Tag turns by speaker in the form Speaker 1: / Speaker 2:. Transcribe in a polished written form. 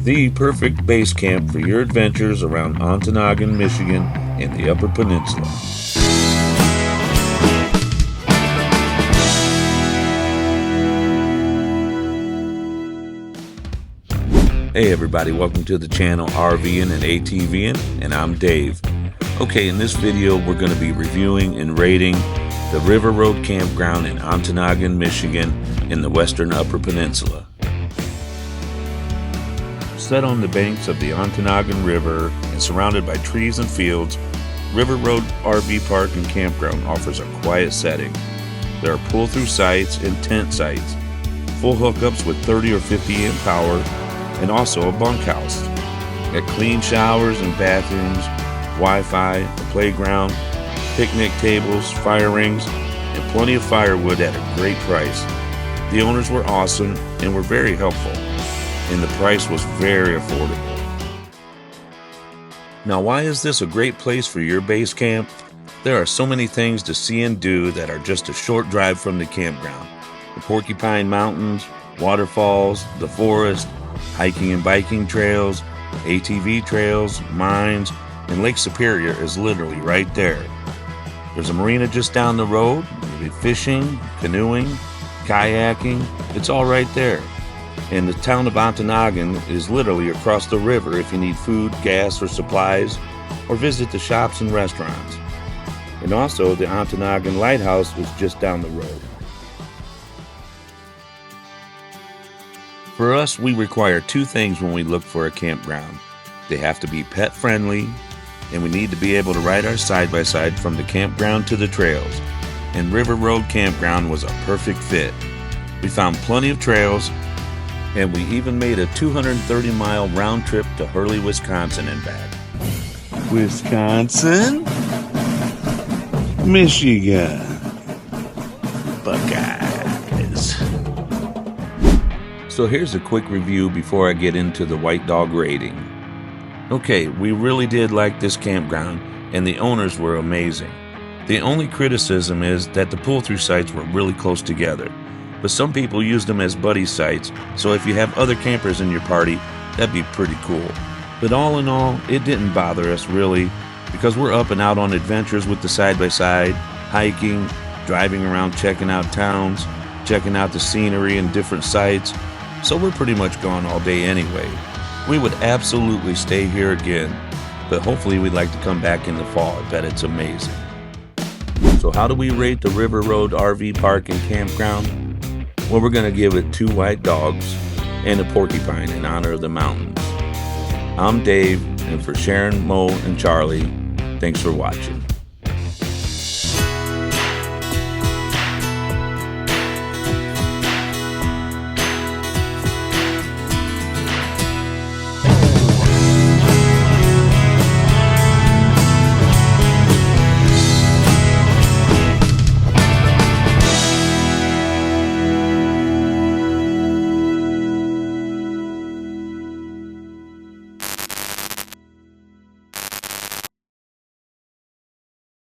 Speaker 1: the perfect base camp for your adventures around Ontonagon, Michigan and the Upper Peninsula. Hey everybody, welcome to the channel RV'n and ATV'n, and I'm Dave. Okay, in this video we're going to be reviewing and rating the River Road Campground in Ontonagon, Michigan in the western Upper Peninsula. Set on the banks of the Ontonagon River and surrounded by trees and fields, River Road RV Park and Campground offers a quiet setting. There are pull-through sites and tent sites, full hookups with 30 or 50 amp power, and also a bunkhouse. Got clean showers and bathrooms, Wi-Fi, a playground, picnic tables, fire rings, and plenty of firewood at a great price. The owners were awesome and were very helpful, and the price was very affordable. Now, why is this a great place for your base camp? There are so many things to see and do that are just a short drive from the campground. The Porcupine Mountains, waterfalls, the forest, hiking and biking trails, ATV trails, mines, and Lake Superior is literally right there. There's a marina just down the road, maybe fishing, canoeing, kayaking, it's all right there. And the town of Ontonagon is literally across the river if you need food, gas, or supplies, or visit the shops and restaurants. And also, the Ontonagon Lighthouse is just down the road. For us, we require two things when we look for a campground. They have to be pet friendly, and we need to be able to ride our side-by-side from the campground to the trails. And River Road Campground was a perfect fit. We found plenty of trails, and we even made a 230-mile round trip to Hurley, Wisconsin and back. Wisconsin? Michigan. Buckeyes. So here's a quick review before I get into the white dog rating. Okay, we really did like this campground, and the owners were amazing. The only criticism is that the pull-through sites were really close together. But some people use them as buddy sites, so if you have other campers in your party, that'd be pretty cool. But all in all, it didn't bother us really, because we're up and out on adventures with the side-by-side, hiking, driving around checking out towns, checking out the scenery and different sites, so we're pretty much gone all day anyway. We would absolutely stay here again, but hopefully we'd like to come back in the fall. I bet it's amazing. So how do we rate the River Road RV Park and Campground? Well, we're going to give it 2 white dogs and a porcupine in honor of the mountains. I'm Dave, and for Sharon, Mo, and Charlie, thanks for watching.